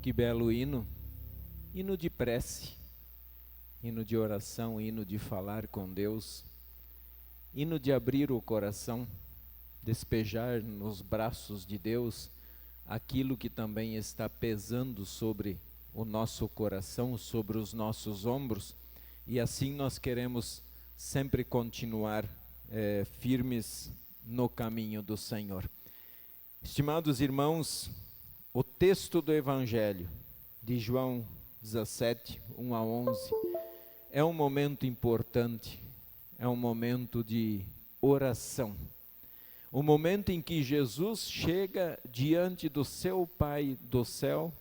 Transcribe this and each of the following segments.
Que belo hino, hino de prece, hino de oração, hino de falar com Deus, hino de abrir o coração, despejar nos braços de Deus aquilo que também está pesando sobre o nosso coração, sobre os nossos ombros, e assim nós queremos sempre continuar firmes no caminho do Senhor. Estimados irmãos, o texto do Evangelho de João 17, 1 a 11, é um momento importante, é um momento de oração. O momento em que Jesus chega diante do seu Pai do céu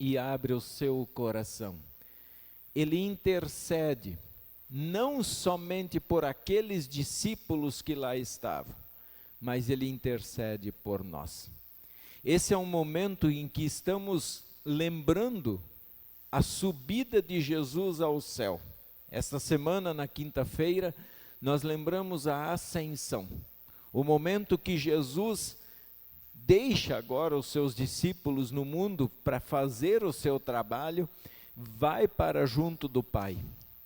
e abre o seu coração. Ele intercede, não somente por aqueles discípulos que lá estavam, mas ele intercede por nós. Esse é um momento em que estamos lembrando a subida de Jesus ao céu. Esta semana, na quinta-feira, nós lembramos a ascensão. O momento que Jesus deixa agora os seus discípulos no mundo para fazer o seu trabalho, vai para junto do Pai.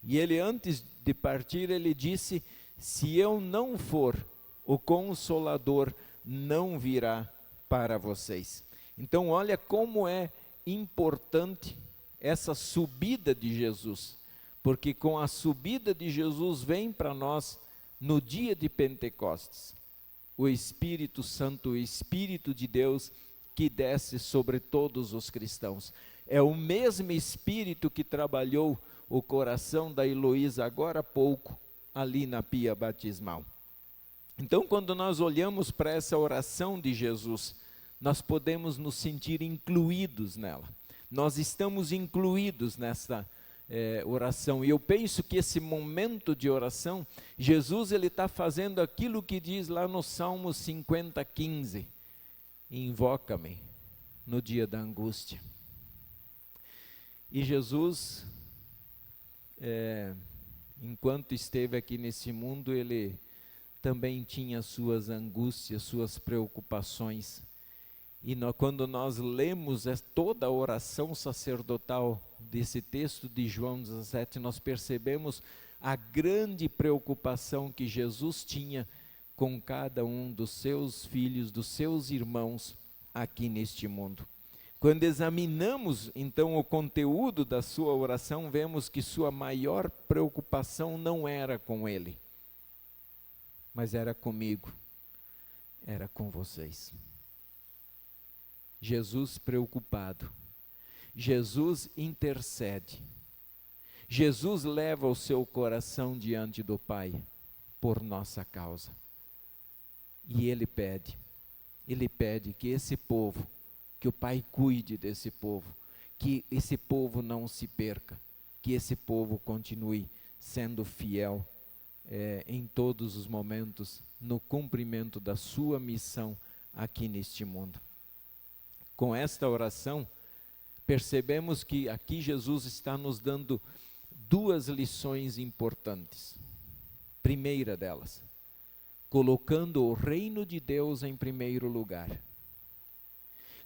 E ele, antes de partir, ele disse: se eu não for, o Consolador não virá para vocês. Então olha como é importante essa subida de Jesus, porque com a subida de Jesus vem para nós, no dia de Pentecostes, o Espírito Santo, o Espírito de Deus que desce sobre todos os cristãos. É o mesmo Espírito que trabalhou o coração da Heloísa agora há pouco, ali na pia batismal. Então, quando nós olhamos para essa oração de Jesus, nós podemos nos sentir incluídos nela. Nós estamos incluídos nessa oração. E eu penso que esse momento de oração, Jesus ele está fazendo aquilo que diz lá no Salmo 50, 15. Invoca-me no dia da angústia. E Jesus, enquanto esteve aqui nesse mundo, ele também tinha suas angústias, suas preocupações. E quando nós lemos toda a oração sacerdotal desse texto de João 17, nós percebemos a grande preocupação que Jesus tinha com cada um dos seus filhos, dos seus irmãos aqui neste mundo. Quando examinamos então o conteúdo da sua oração, vemos que sua maior preocupação não era com ele, mas era comigo, era com vocês. Jesus preocupado, Jesus intercede, Jesus leva o seu coração diante do Pai por nossa causa. E Ele pede que esse povo, que o Pai cuide desse povo, que esse povo não se perca, que esse povo continue sendo fiel em todos os momentos, no cumprimento da sua missão aqui neste mundo. Com esta oração, percebemos que aqui Jesus está nos dando duas lições importantes. Primeira delas, colocando o reino de Deus em primeiro lugar.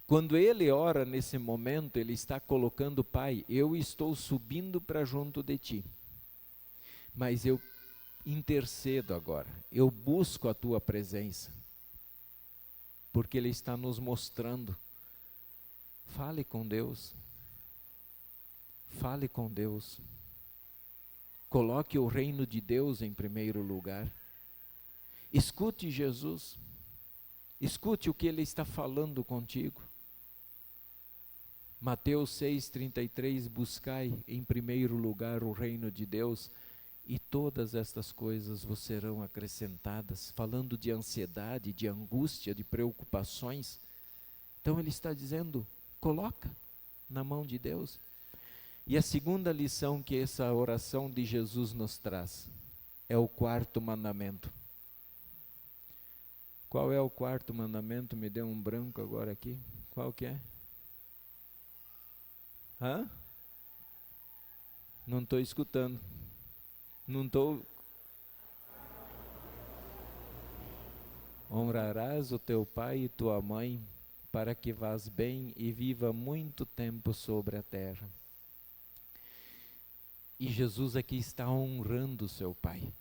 Quando ele ora nesse momento, ele está colocando: Pai, eu estou subindo para junto de ti, mas eu intercedo agora, eu busco a tua presença, porque ele está nos mostrando. Fale com Deus, fale com Deus, coloque o reino de Deus em primeiro lugar, escute Jesus, escute o que Ele está falando contigo. Mateus 6,33, buscai em primeiro lugar o reino de Deus e todas estas coisas vos serão acrescentadas, falando de ansiedade, de angústia, de preocupações. Então Ele está dizendo: coloca na mão de Deus. E a segunda lição que essa oração de Jesus nos traz é o quarto mandamento. Qual é o quarto mandamento? Me deu um branco agora aqui. Qual que é? Não estou escutando. Não estou. Honrarás o teu pai e tua mãe, para que vás bem e viva muito tempo sobre a terra. E Jesus aqui está honrando seu Pai.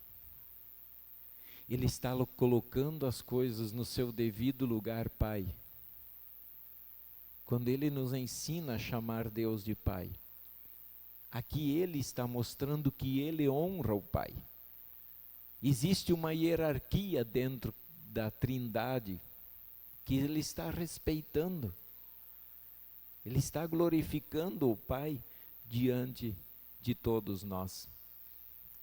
Ele está colocando as coisas no seu devido lugar, Pai. Quando Ele nos ensina a chamar Deus de Pai, aqui Ele está mostrando que Ele honra o Pai. Existe uma hierarquia dentro da Trindade que Ele está respeitando. Ele está glorificando o Pai diante de todos nós.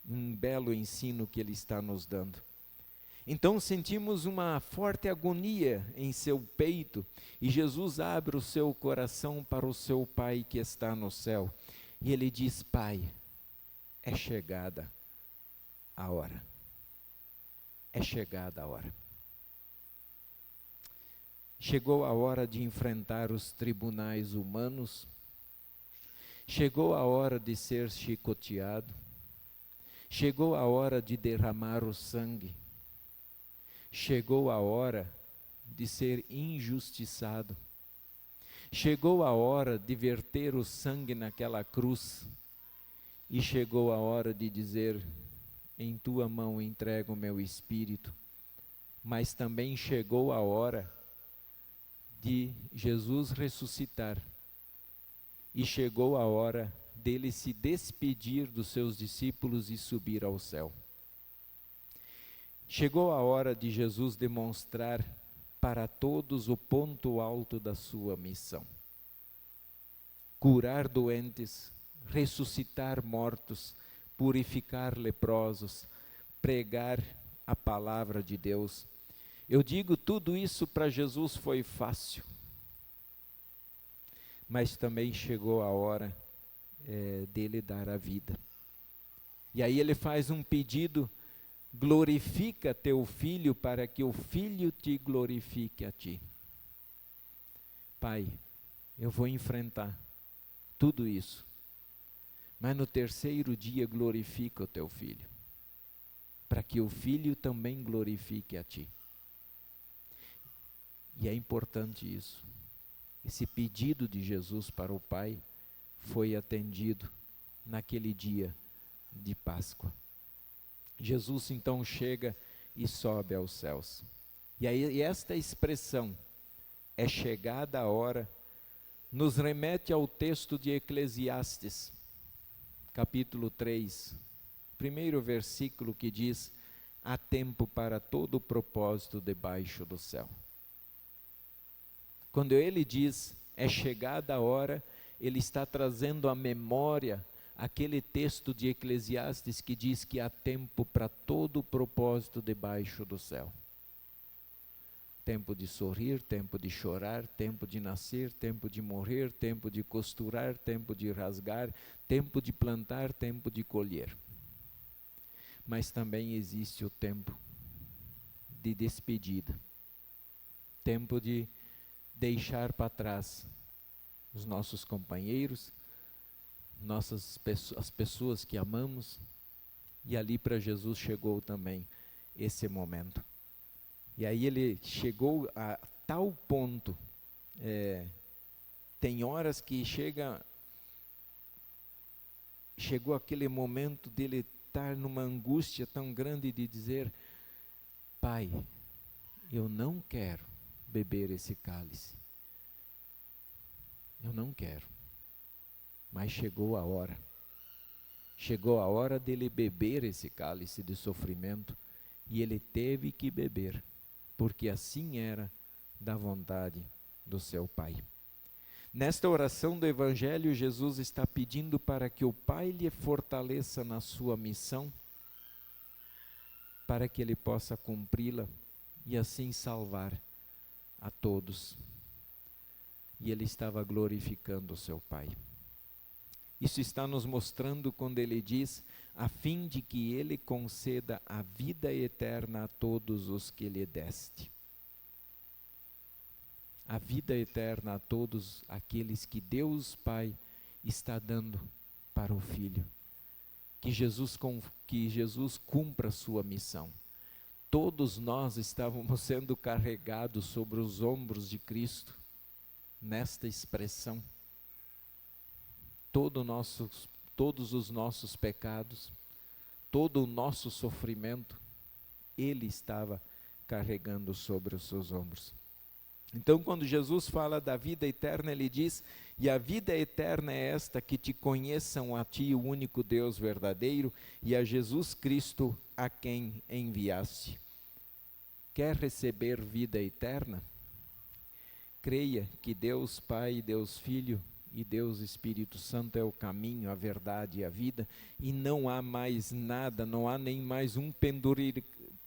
Um belo ensino que Ele está nos dando. Então sentimos uma forte agonia em seu peito e Jesus abre o seu coração para o seu Pai que está no céu. E Ele diz: Pai, é chegada a hora. É chegada a hora. Chegou a hora de enfrentar os tribunais humanos. Chegou a hora de ser chicoteado. Chegou a hora de derramar o sangue. Chegou a hora de ser injustiçado. Chegou a hora de verter o sangue naquela cruz. E chegou a hora de dizer: em tua mão entrego o meu espírito. Mas também chegou a hora de Jesus ressuscitar. E chegou a hora dele se despedir dos seus discípulos e subir ao céu. Chegou a hora de Jesus demonstrar para todos o ponto alto da sua missão: curar doentes, ressuscitar mortos, purificar leprosos, pregar a palavra de Deus. Eu digo, tudo isso para Jesus foi fácil, mas também chegou a hora dele dar a vida. E aí ele faz um pedido: glorifica teu filho para que o filho te glorifique a ti. Pai, eu vou enfrentar tudo isso, mas no terceiro dia glorifica o teu filho, para que o filho também glorifique a ti. E é importante isso. Esse pedido de Jesus para o Pai foi atendido naquele dia de Páscoa. Jesus então chega e sobe aos céus. E aí esta expressão, é chegada a hora, nos remete ao texto de Eclesiastes, capítulo 3, primeiro versículo, que diz: há tempo para todo o propósito debaixo do céu. Quando ele diz, é chegada a hora, ele está trazendo à memória aquele texto de Eclesiastes que diz que há tempo para todo o propósito debaixo do céu. Tempo de sorrir, tempo de chorar, tempo de nascer, tempo de morrer, tempo de costurar, tempo de rasgar, tempo de plantar, tempo de colher. Mas também existe o tempo de despedida, tempo de deixar para trás os nossos companheiros, as pessoas que amamos, e ali para Jesus chegou também esse momento. E aí ele chegou a tal ponto, tem horas que chegou aquele momento dele estar numa angústia tão grande de dizer: Pai, eu não quero beber esse cálice. Eu não quero. Mas chegou a hora. Chegou a hora dele beber esse cálice de sofrimento, e ele teve que beber, porque assim era da vontade do seu Pai. Nesta oração do Evangelho, Jesus está pedindo para que o Pai lhe fortaleça na sua missão, para que ele possa cumpri-la e assim salvar a todos. E ele estava glorificando o seu Pai. Isso está nos mostrando quando ele diz: a fim de que ele conceda a vida eterna a todos os que lhe deste. A vida eterna a todos aqueles que Deus Pai está dando para o Filho. Que Jesus cumpra a sua missão. Todos nós estávamos sendo carregados sobre os ombros de Cristo, nesta expressão todos os nossos pecados, todo o nosso sofrimento, Ele estava carregando sobre os seus ombros. Então, quando Jesus fala da vida eterna, Ele diz: e a vida eterna é esta, que te conheçam a Ti, o único Deus verdadeiro, e a Jesus Cristo, a quem enviaste. Quer receber vida eterna? Creia que Deus Pai, Deus Filho e Deus Espírito Santo é o caminho, a verdade e a vida, e não há mais nada, não há nem mais um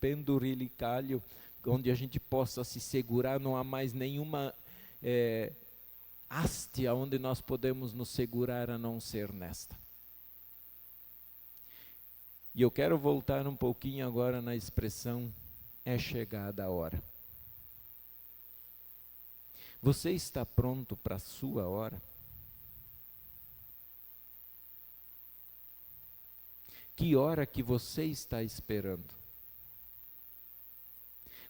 penduricalho onde a gente possa se segurar, não há mais nenhuma haste onde nós podemos nos segurar a não ser nesta. E eu quero voltar um pouquinho agora na expressão, é chegada a hora. Você está pronto para a sua hora? Que hora que você está esperando?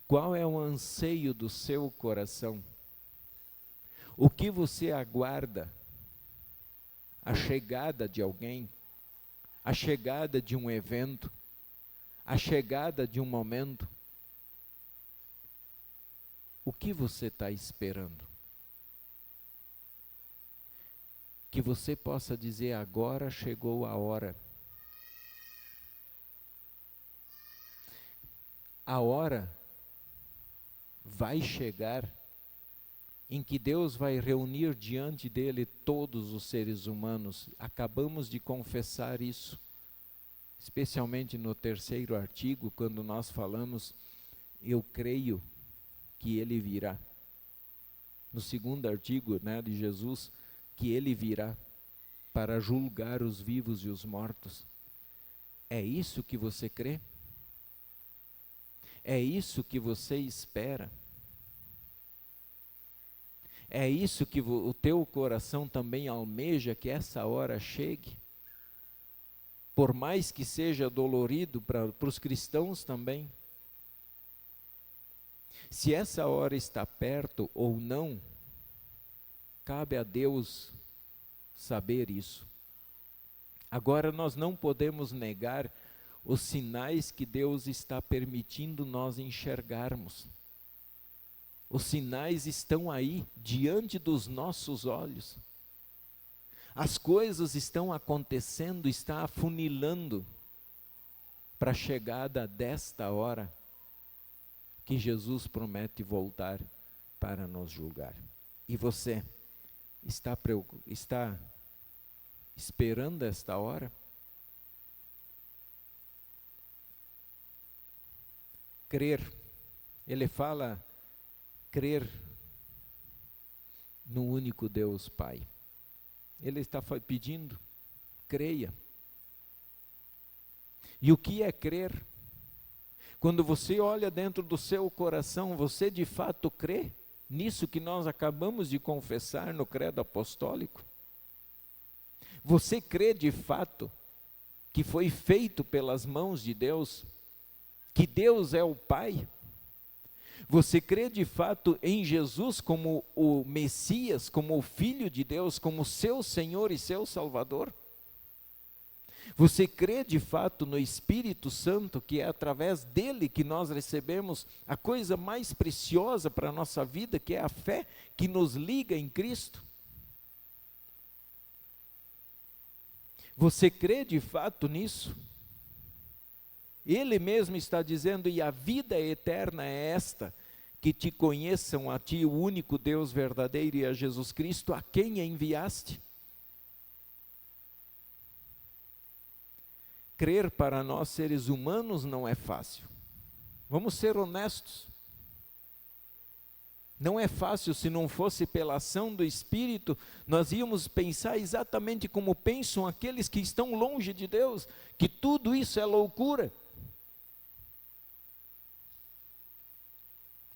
Qual é o anseio do seu coração? O que você aguarda? A chegada de alguém? A chegada de um evento? A chegada de um momento? O que você está esperando? Que você possa dizer: agora chegou a hora. A hora vai chegar em que Deus vai reunir diante dele todos os seres humanos. Acabamos de confessar isso, especialmente no 3º artigo, quando nós falamos, eu creio que ele virá. No 2º artigo, de Jesus, que ele virá para julgar os vivos e os mortos. É isso que você crê? É isso que você espera? É isso que o teu coração também almeja, que essa hora chegue? Por mais que seja dolorido para os cristãos também. Se essa hora está perto ou não, cabe a Deus saber isso. Agora, nós não podemos negar os sinais que Deus está permitindo nós enxergarmos. Os sinais estão aí, diante dos nossos olhos. As coisas estão acontecendo, está afunilando para a chegada desta hora que Jesus promete voltar para nos julgar. E você está esperando esta hora? Crer, ele fala, crer no único Deus Pai. Ele está pedindo, creia. E o que é crer? Quando você olha dentro do seu coração, você de fato crê nisso que nós acabamos de confessar no credo apostólico? Você crê de fato que foi feito pelas mãos de Deus? Que Deus é o Pai? Você crê de fato em Jesus como o Messias, como o Filho de Deus, como seu Senhor e seu Salvador? Você crê de fato no Espírito Santo, que é através dele que nós recebemos a coisa mais preciosa para a nossa vida, que é a fé que nos liga em Cristo? Você crê de fato nisso? Ele mesmo está dizendo, e a vida eterna é esta, que te conheçam a ti, o único Deus verdadeiro, e a Jesus Cristo, a quem enviaste. Crer para nós seres humanos não é fácil. Vamos ser honestos. Não é fácil. Se não fosse pela ação do Espírito, nós íamos pensar exatamente como pensam aqueles que estão longe de Deus, que tudo isso é loucura.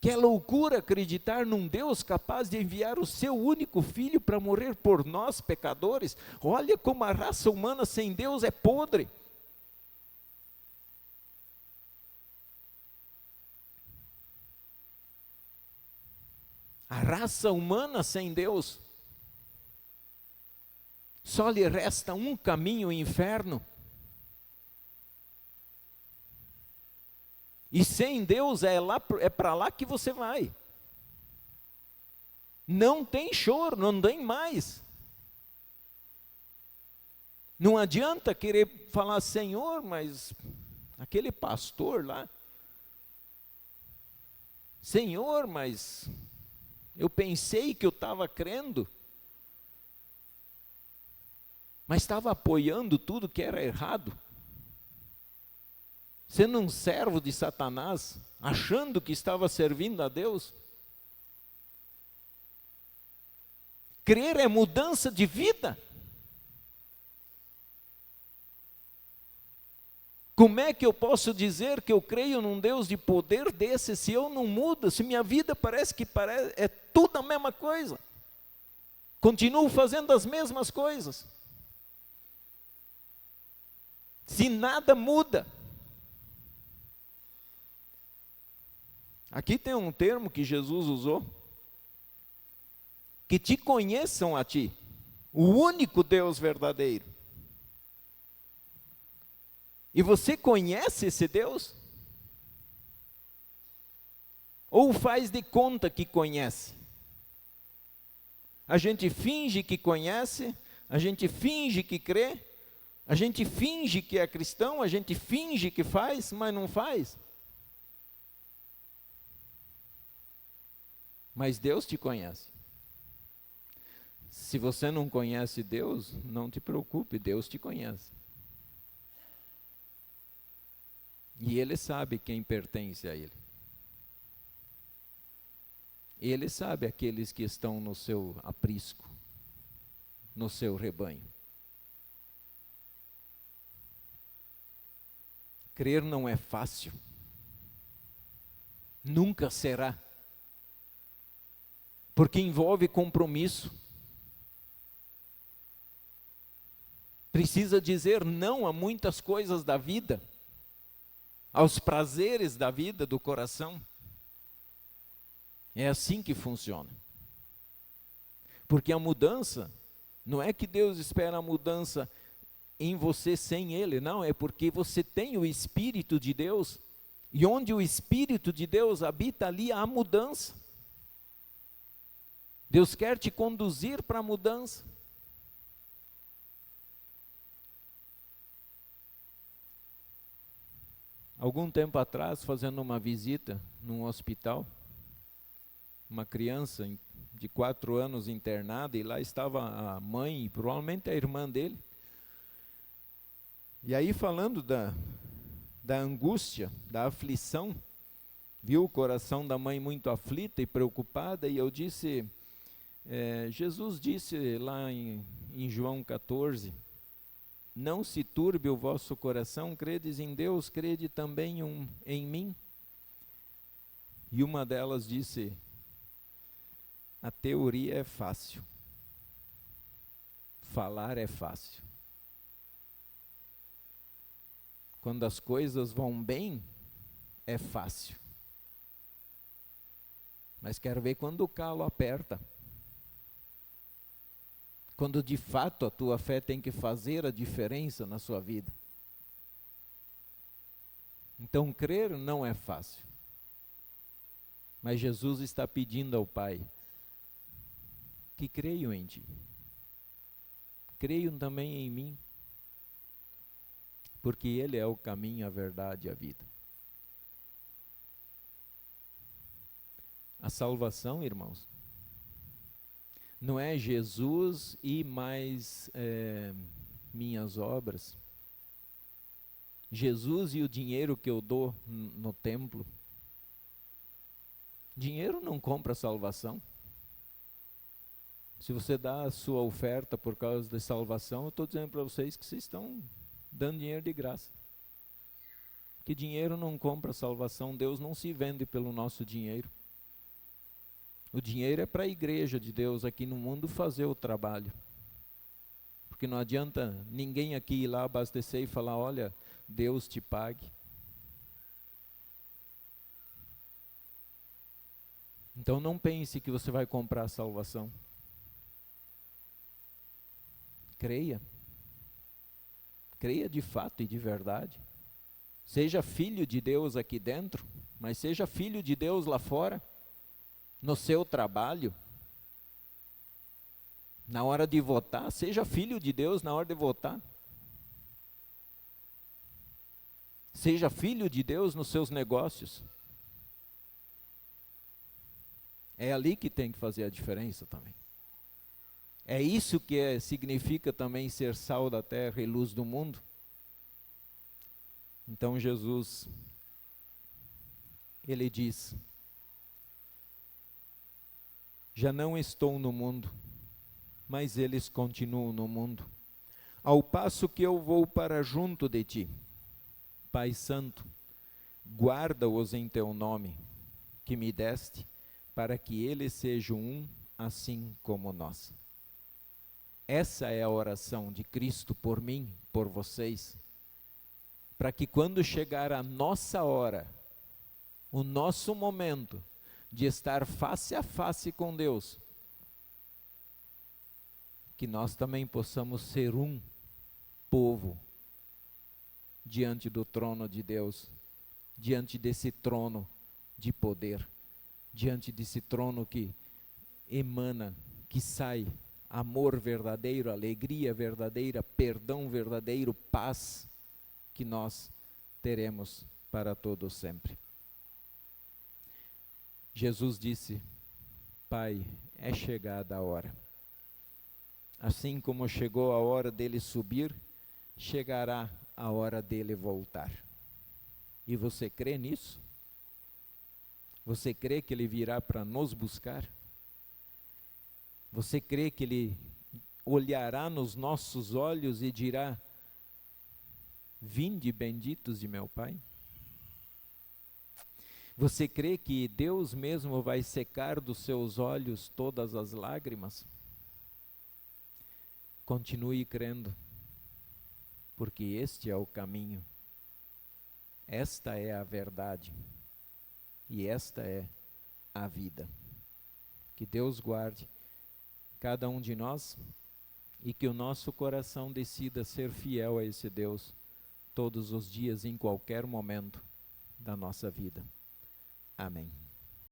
Que é loucura acreditar num Deus capaz de enviar o seu único filho para morrer por nós, pecadores. Olha como a raça humana sem Deus é podre. A raça humana sem Deus, só lhe resta um caminho: o inferno. E sem Deus é para lá que você vai. Não tem choro, não tem mais. Não adianta querer falar: Senhor, mas aquele pastor lá, Senhor, mas eu pensei que eu estava crendo, mas estava apoiando tudo que era errado, sendo um servo de Satanás, achando que estava servindo a Deus. Crer é mudança de vida. Como é que eu posso dizer que eu creio num Deus de poder desse se eu não mudo, se minha vida parece é tudo a mesma coisa? Continuo fazendo as mesmas coisas. Se nada muda. Aqui tem um termo que Jesus usou: que te conheçam a ti, o único Deus verdadeiro. E você conhece esse Deus? Ou faz de conta que conhece? A gente finge que conhece, a gente finge que crê, a gente finge que é cristão, a gente finge que faz, mas não faz. Mas Deus te conhece. Se você não conhece Deus, não te preocupe, Deus te conhece. E Ele sabe quem pertence a Ele. Ele sabe aqueles que estão no seu aprisco, no seu rebanho. Crer não é fácil. Nunca será. Porque envolve compromisso. Precisa dizer não a muitas coisas da vida, aos prazeres da vida, do coração. É assim que funciona. Porque a mudança, não é que Deus espera a mudança em você sem Ele, não, é porque você tem o Espírito de Deus, e onde o Espírito de Deus habita, ali há mudança. Deus quer te conduzir para a mudança. Algum tempo atrás, fazendo uma visita num hospital, uma criança de 4 anos internada, e lá estava a mãe e provavelmente a irmã dele. E aí, falando da angústia, da aflição, viu o coração da mãe muito aflita e preocupada, e eu disse, Jesus disse lá em João 14, não se turbe o vosso coração, credes em Deus, crede também em mim. E uma delas disse, a teoria é fácil, falar é fácil. Quando as coisas vão bem, é fácil. Mas quero ver quando o calo aperta. Quando de fato a tua fé tem que fazer a diferença na sua vida. Então crer não é fácil. Mas Jesus está pedindo ao Pai que creiam em ti. Creiam também em mim. Porque Ele é o caminho, a verdade e a vida. A salvação, irmãos, não é Jesus e mais minhas obras. Jesus e o dinheiro que eu dou no templo. Dinheiro não compra salvação. Se você dá a sua oferta por causa da salvação, eu estou dizendo para vocês que vocês estão dando dinheiro de graça. Que dinheiro não compra salvação. Deus não se vende pelo nosso dinheiro. O dinheiro é para a igreja de Deus aqui no mundo fazer o trabalho. Porque não adianta ninguém aqui ir lá abastecer e falar, olha, Deus te pague. Então não pense que você vai comprar a salvação. Creia. Creia de fato e de verdade. Seja filho de Deus aqui dentro, mas seja filho de Deus lá fora, no seu trabalho. Na hora de votar, seja filho de Deus na hora de votar. Seja filho de Deus nos seus negócios. É ali que tem que fazer a diferença também. É isso que significa também ser sal da terra e luz do mundo. Então Jesus, ele diz: já não estou no mundo, mas eles continuam no mundo, ao passo que eu vou para junto de ti. Pai Santo, guarda-os em teu nome, que me deste, para que eles sejam um, assim como nós. Essa é a oração de Cristo por mim, por vocês, para que quando chegar a nossa hora, o nosso momento de estar face a face com Deus, que nós também possamos ser um povo diante do trono de Deus, diante desse trono de poder, diante desse trono que emana, que sai amor verdadeiro, alegria verdadeira, perdão verdadeiro, paz, que nós teremos para todo sempre. Jesus disse: Pai, é chegada a hora. Assim como chegou a hora dele subir, chegará a hora dele voltar. E você crê nisso? Você crê que ele virá para nos buscar? Você crê que ele olhará nos nossos olhos e dirá: vinde benditos de meu Pai? Você crê que Deus mesmo vai secar dos seus olhos todas as lágrimas? Continue crendo, porque este é o caminho, esta é a verdade e esta é a vida. Que Deus guarde cada um de nós e que o nosso coração decida ser fiel a esse Deus todos os dias, em qualquer momento da nossa vida. Amém.